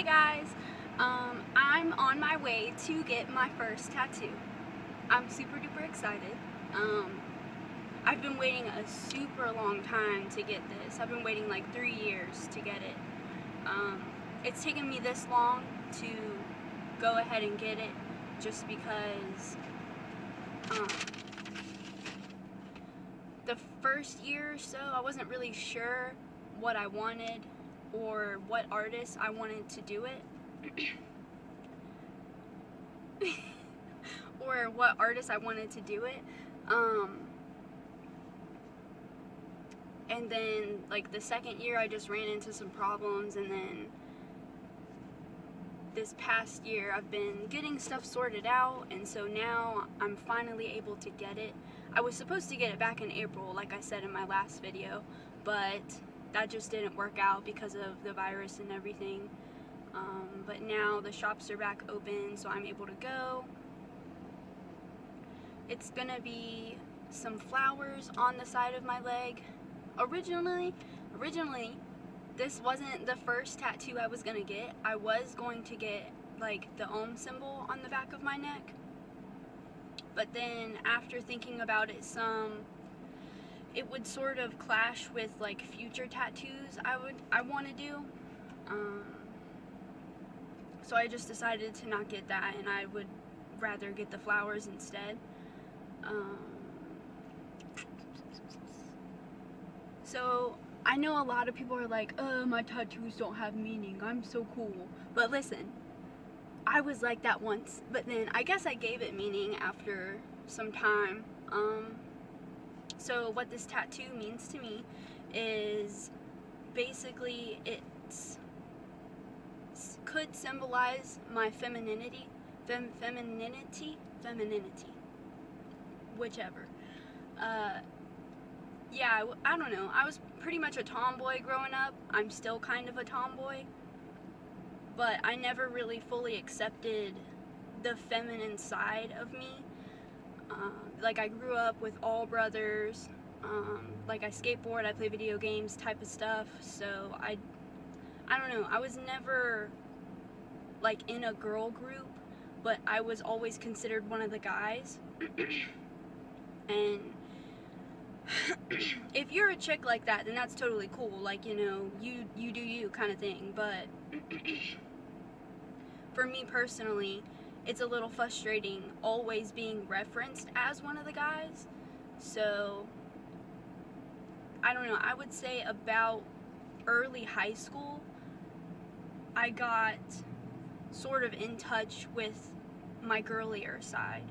guys, I'm on my way to get my first tattoo. I'm super duper excited. I've been waiting a super long time to get this. I've been waiting like 3 years to get it. It's taken me this long to go ahead and get it just because the first year or so I wasn't really sure what I wanted or what artist I wanted to do it or what artist I wanted to do it. And then like the second year I just ran into some problems, and then this past year I've been getting stuff sorted out, and so now I'm finally able to get it. I was supposed to get it back in April, like I said in my last video, but that just didn't work out because of the virus and everything. But now the shops are back open, so I'm able to go. It's gonna be some flowers on the side of my leg. Originally, this wasn't the first tattoo I was gonna get. I was going to get like the Om symbol on the back of my neck. But then after thinking about it some, it would sort of clash with like future tattoos I want to do. So I just decided to not get that, and I would rather get the flowers instead. So I know a lot of people are like, my tattoos don't have meaning, I'm so cool. But listen, I was like that once, but then I guess I gave it meaning after some time. So what this tattoo means to me is basically could symbolize my femininity, whichever. Yeah, I don't know. I was pretty much a tomboy growing up. I'm still kind of a tomboy, but I never really fully accepted the feminine side of me. Like I grew up with all brothers. Like I skateboard, I play video games type of stuff. So I don't know. I was never like in a girl group, but I was always considered one of the guys. And if you're a chick like that, then that's totally cool. Like, you know, you do you kind of thing. But for me personally, it's a little frustrating always being referenced as one of the guys. So I don't know, I would say about early high school I got sort of in touch with my girlier side.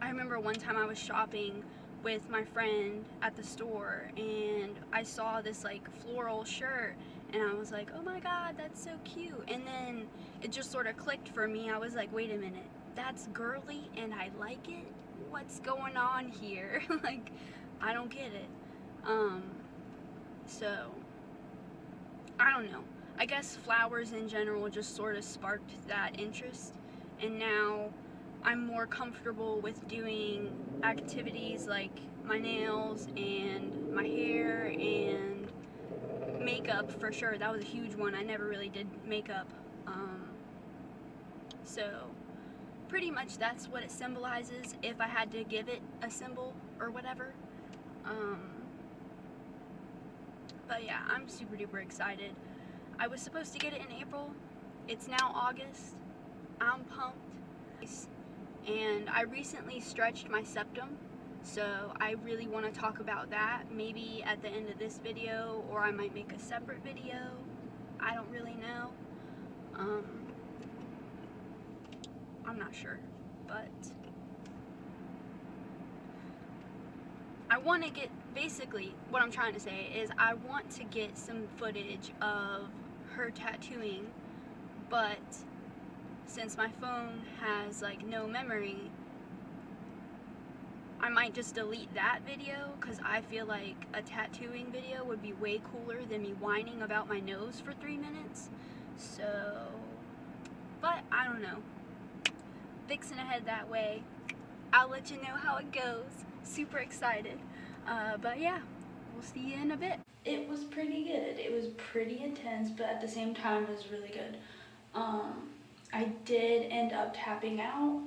I remember one time I was shopping with my friend at the store, and I saw this like floral shirt, and I was like, oh my god, that's so cute. And then it just sort of clicked for me. I was like, wait a minute, that's girly and I like it? What's going on here? Like, I don't get it. So I don't know. I guess flowers in general just sort of sparked that interest, and now I'm more comfortable with doing activities like my nails and my hair and makeup for sure. That was a huge one. I never really did makeup. So pretty much that's what it symbolizes if I had to give it a symbol or whatever. But yeah, I'm super duper excited. I was supposed to get it in April. It's now August. I'm pumped. And I recently stretched my septum, so I really want to talk about that maybe at the end of this video, or I might make a separate video. I don't really know. I'm not sure, but I want to get, basically what I'm trying to say is I want to get some footage of her tattooing, but since my phone has like no memory, I might just delete that video, because I feel like a tattooing video would be way cooler than me whining about my nose for 3 minutes. So, but I don't know. Fixing ahead that way. I'll let you know how it goes. Super excited. But yeah, we'll see you in a bit. it was pretty good. It was pretty intense, but at the same time, it was really good. I did end up tapping out.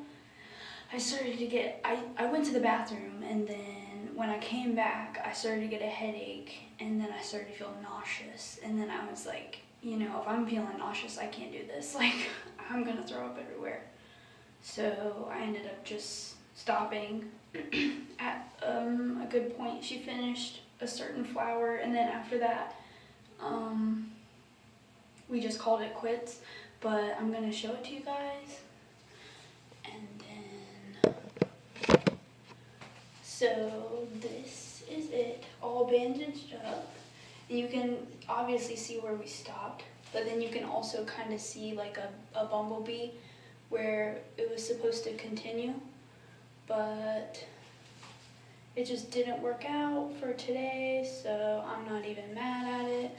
I started to get, I went to the bathroom, and then when I came back, I started to get a headache, and then I started to feel nauseous. And then I was like, you know, if I'm feeling nauseous, I can't do this. Like, I'm gonna throw up everywhere. So I ended up just stopping at a good point. She finished a certain flower, and then after that, we just called it quits. But I'm gonna show it to you guys. And then, so this is it, all bandaged up. And you can obviously see where we stopped, but then you can also kind of see like a bumblebee where it was supposed to continue, but it just didn't work out for today, so I'm not even mad at it.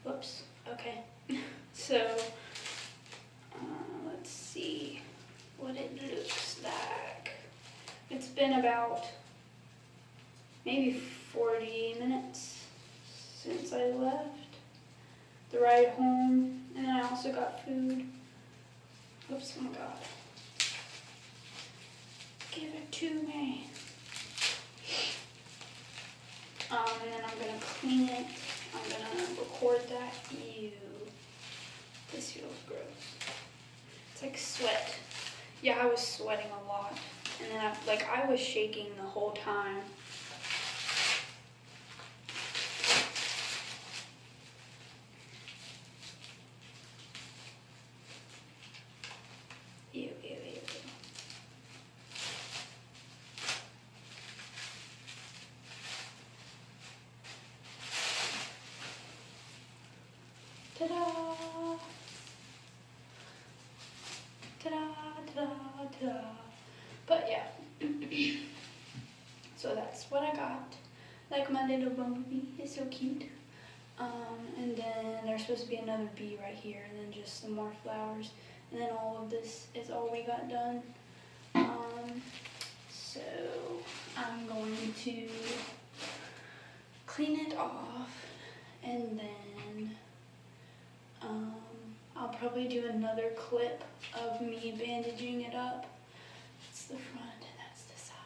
Whoops, okay. So, let's see what it looks like. It's been about maybe 40 minutes since I left. The ride home, and then I also got food. Oops, oh my god. Give it to me. And then I'm gonna clean it. I'm gonna record that. Ew. This feels gross. It's like sweat. Yeah, I was sweating a lot. And then I was shaking the whole time. Ew, ew, ew, ew. Ta-da! Ta-da, ta-da, ta-da. But yeah. So that's what I got. Like my little bumblebee. It's so cute. And then there's supposed to be another bee right here, and then just some more flowers. And then all of this is all we got done. So I'm going to clean it off, and then I'll probably do another clip of me bandaging it up. That's the front and that's the side.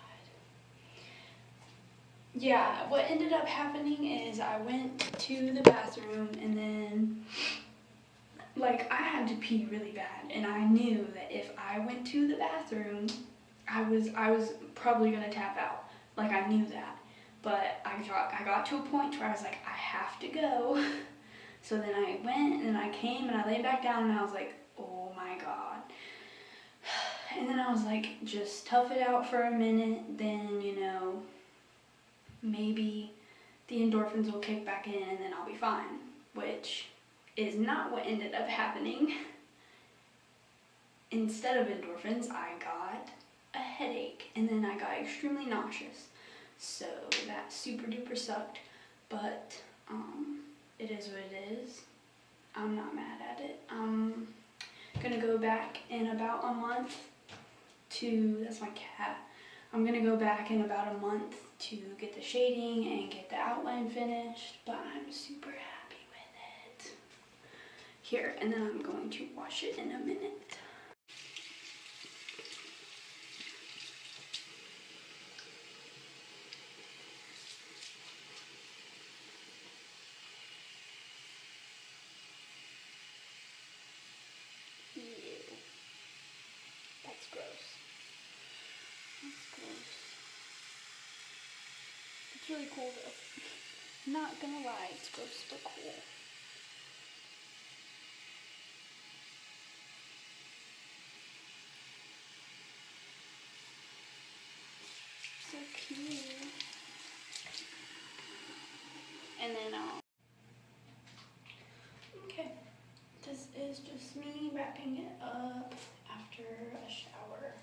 Yeah, what ended up happening is I went to the bathroom, and then like I had to pee really bad, and I knew that if I went to the bathroom, I was probably gonna tap out. Like I knew that. But I got to a point where I was like, I have to go. So then I went, and I came, and I laid back down, and I was like, oh my god. And then I was like, just tough it out for a minute, then, you know, maybe the endorphins will kick back in, and then I'll be fine. Which is not what ended up happening. Instead of endorphins, I got a headache, and then I got extremely nauseous. So that super duper sucked, but it is what it is. I'm not mad at it. I'm gonna go back in about a month to, that's my cat. I'm gonna go back in about a month to get the shading and get the outline finished, but I'm super happy with it. Here, and then I'm going to wash it in a minute. Ew. That's gross. That's gross. It's really cool though. Not gonna lie, it's gross but cool. So cute. And then okay. This is just me wrapping it up after a shower.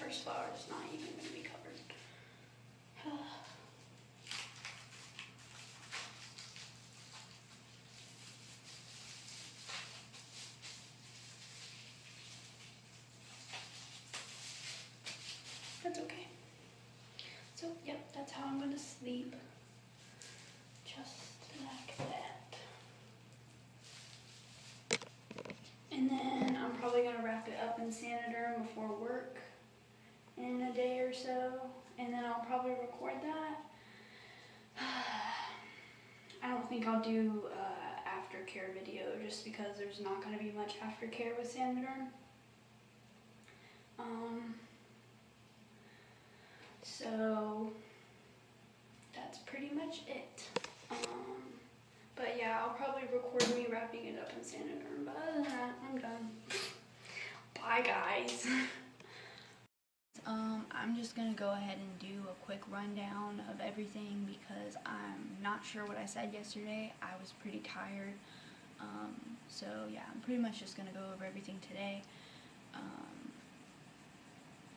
first flower is not even going to be covered. That's okay. So, yep, that's how I'm going to sleep. Just like that. And then I'm probably going to wrap it up in Saniderm before work in a day or so. And then I'll probably record that. I don't think I'll do aftercare video just because there's not going to be much aftercare with Saniderm. So that's pretty much it. But yeah, I'll probably record me wrapping it up in Saniderm. But other than that, I'm done. Bye, guys. I'm just gonna go ahead and do a quick rundown of everything because I'm not sure what I said yesterday. I was pretty tired. So yeah, I'm pretty much just gonna go over everything today.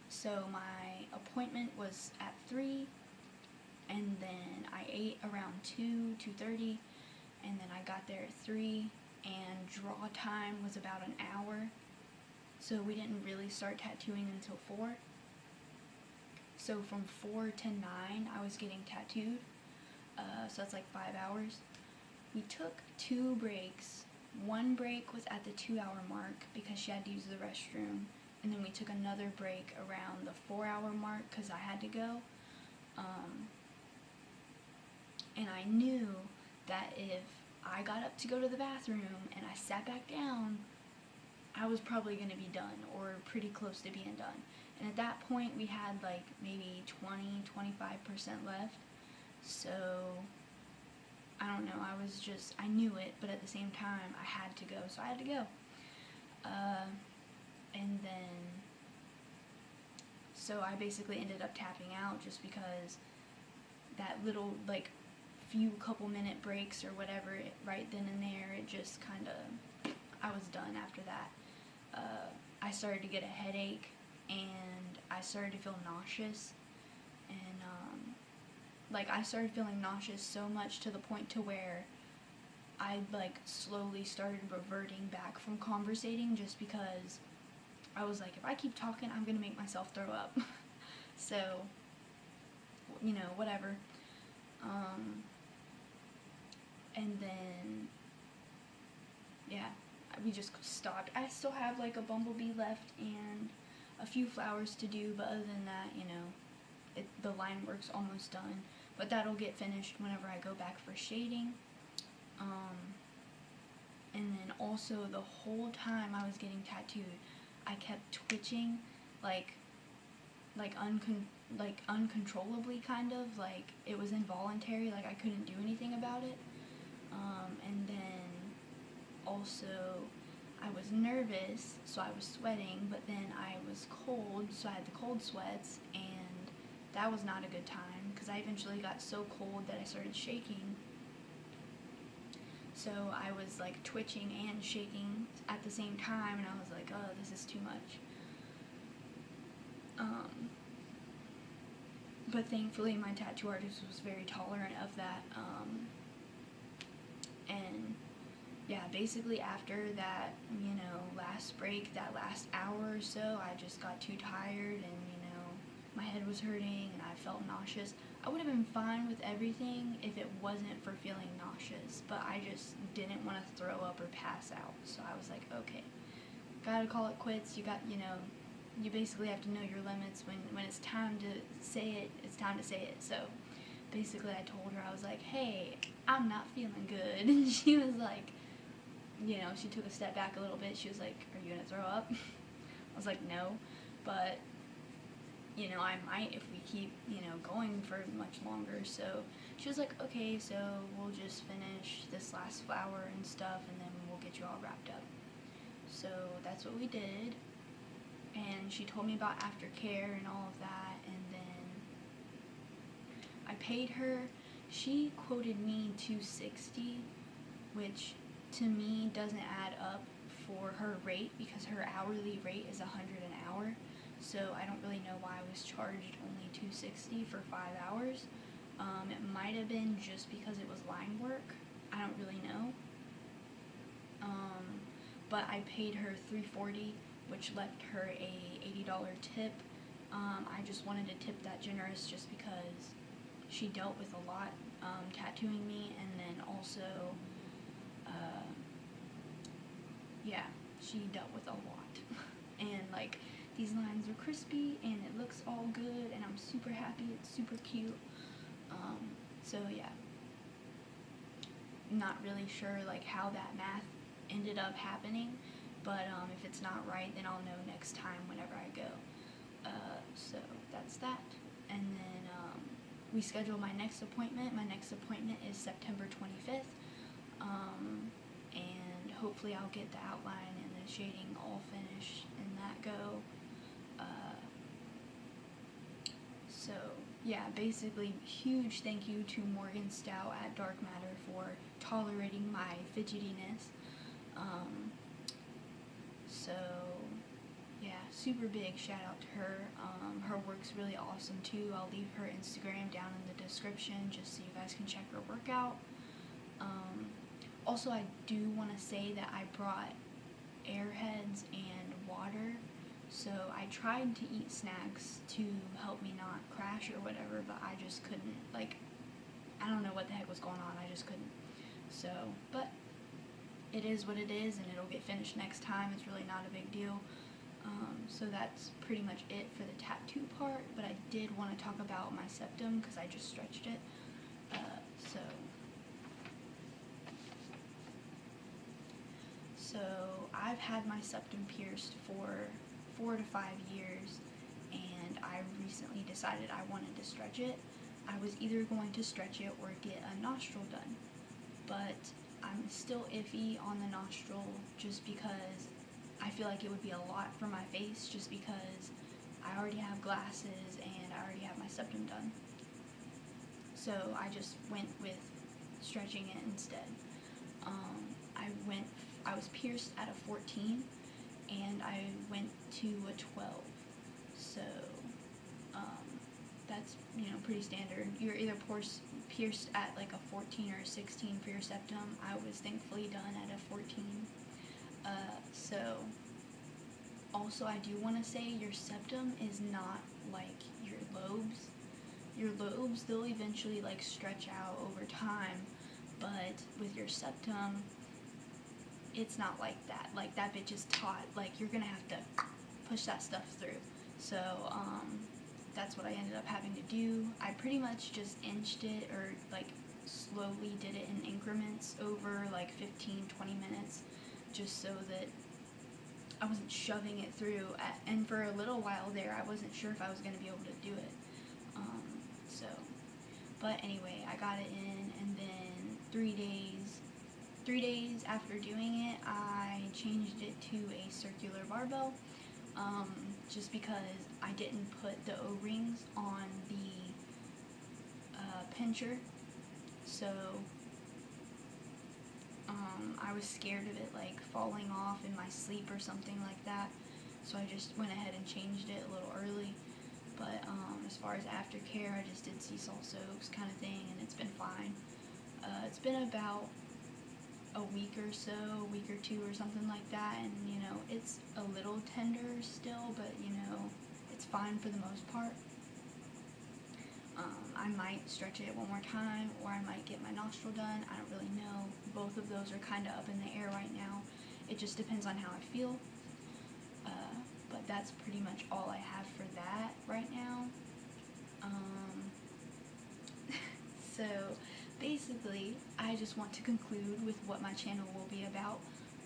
So my appointment was at 3, and then I ate around 2:30, and then I got there at 3, and draw time was about an hour. So we didn't really start tattooing until 4. So from 4 to 9, I was getting tattooed. So that's like 5 hours. We took 2 breaks. One break was at the 2-hour mark because she had to use the restroom. And then we took another break around the 4-hour mark because I had to go. And I knew that if I got up to go to the bathroom and I sat back down, I was probably going to be done or pretty close to being done. And at that point, we had like maybe 20-25% left. So, I don't know, I knew it, but at the same time, I had to go, so I had to go. And then, so I basically ended up tapping out just because that little, like, few couple minute breaks or whatever, right then and there, it just kind of, I was done after that. I started to get a headache, and I started to feel nauseous, and, like, I started feeling nauseous so much to the point to where I, like, slowly started reverting back from conversating just because I was like, if I keep talking, I'm gonna make myself throw up. So, you know, whatever. And then, yeah, we just stopped. I still have like a bumblebee left and a few flowers to do, but other than that, you know, the line work's almost done. But that'll get finished whenever I go back for shading. And then also the whole time I was getting tattooed, I kept twitching, like uncontrollably, kind of, like it was involuntary, like I couldn't do anything about it. And then also I was nervous, so I was sweating, but then I was cold, so I had the cold sweats, and that was not a good time because I eventually got so cold that I started shaking. So I was like twitching and shaking at the same time, and I was like, oh, this is too much. But thankfully my tattoo artist was very tolerant of that. And yeah, basically after that, you know, last break, that last hour or so, I just got too tired, and, you know, my head was hurting and I felt nauseous. I would have been fine with everything if it wasn't for feeling nauseous, but I just didn't want to throw up or pass out. So I was like, okay, gotta call it quits. You know, you basically have to know your limits. When it's time to say it, it's time to say it. So basically I told her, I was like, hey, I'm not feeling good. And she was like, you know, she took a step back a little bit. She was like, are you gonna throw up? I was like, no, but, you know, I might if we keep, you know, going for much longer. So she was like, okay, so we'll just finish this last flower and stuff, and then we'll get you all wrapped up. So that's what we did, and she told me about aftercare and all of that, and then I paid her. She quoted me $260, which to me doesn't add up for her rate because her hourly rate is $100 an hour. so I don't really know why I was charged only $260 for 5 hours. It might have been just because it was line work. I don't really know. But I paid her $340, which left her a $80 tip. I just wanted to tip that generous just because she dealt with a lot tattooing me, and then also, yeah, she dealt with a lot. And like, these lines are crispy and it looks all good, and I'm super happy. It's super cute. So yeah, not really sure like how that math ended up happening, but if it's not right, then I'll know next time whenever I go. So that's that. And then we schedule my next appointment. My next appointment is September 25th, and hopefully I'll get the outline and the shading all finished and that go. So yeah, basically, huge thank you to Morgan Stout at Dark Matter for tolerating my fidgetiness. So yeah, super big shout out to her. Her work's really awesome too. I'll leave her Instagram down in the description just so you guys can check her work out. Also, I do want to say that I brought Airheads and water. So I tried to eat snacks to help me not crash or whatever, but I just couldn't. Like, I don't know what the heck was going on. I just couldn't. So, but it is what it is, and it'll get finished next time. It's really not a big deal. So that's pretty much it for the tattoo part, but I did want to talk about my septum because I just stretched it. So I've had my septum pierced for 4 to 5 years, and I recently decided I wanted to stretch it. I was either going to stretch it or get a nostril done, but I'm still iffy on the nostril just because I feel like it would be a lot for my face, just because I already have glasses and I already have my septum done. So I just went with stretching it instead. I was pierced at a 14, and I went to a 12. So that's, pretty standard. You're either pierced at like a 14 or a 16 for your septum. I was thankfully done at a 14. So also, I do want to say your septum is not like your lobes. Your lobes, they'll eventually like stretch out over time, but with your septum, it's not like that. Like, that bitch is taut. Like, you're gonna have to push that stuff through. So that's what I ended up having to do. I pretty much just inched it, or like slowly did it in increments over like 15-20 minutes, just so that I wasn't shoving it through. And for a little while there, I wasn't sure if I was going to be able to do it. But anyway, I got it in, and then 3 days after doing it, I changed it to a circular barbell, just because I didn't put the O-rings on the pincher. So I was scared of it like falling off in my sleep or something like that, so I just went ahead and changed it a little early. But as far as aftercare, I just did sea salt soaks kind of thing, and it's been fine. It's been about a week or so, a week or two or something like that, and it's a little tender still, but it's fine for the most part. I might stretch it one more time, or I might get my nostril done. I don't really know. Both of those are kind of up in the air right now. It just depends on how I feel. But that's pretty much all I have for that right now. So basically, I just want to conclude with what my channel will be about.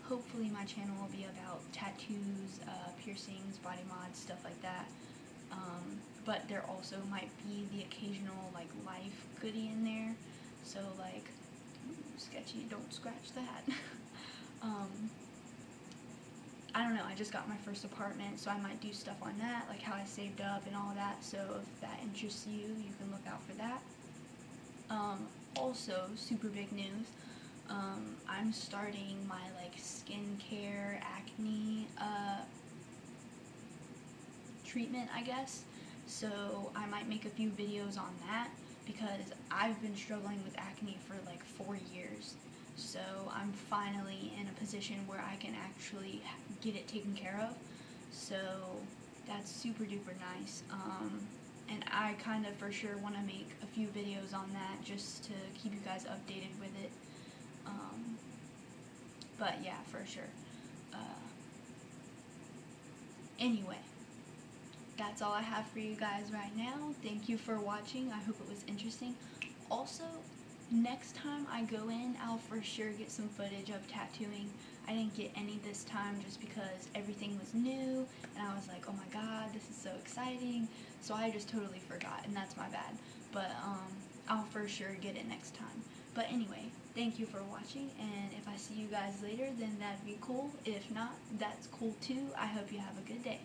Hopefully my channel will be about tattoos, piercings, body mods, stuff like that. But there also might be the occasional like life goodie in there. So like, sketchy, don't scratch that. I don't know, I just got my first apartment, so I might do stuff on that, like how I saved up and all that. So if that interests you, you can look out for that. Also, super big news, I'm starting my like skincare acne treatment, I guess. So I might make a few videos on that because I've been struggling with acne for like 4 years. So I'm finally in a position where I can actually get it taken care of. So that's super duper nice. And I kind of for sure want to make a few videos on that just to keep you guys updated with it. But yeah, for sure. Anyway, that's all I have for you guys right now. Thank you for watching. I hope it was interesting. Also, next time I go in, I'll for sure get some footage of tattooing. I didn't get any this time just because everything was new and I was like, oh my god, this is so exciting. So I just totally forgot, and that's my bad. But I'll for sure get it next time. But anyway, thank you for watching, and if I see you guys later, then that'd be cool. If not, that's cool too. I hope you have a good day.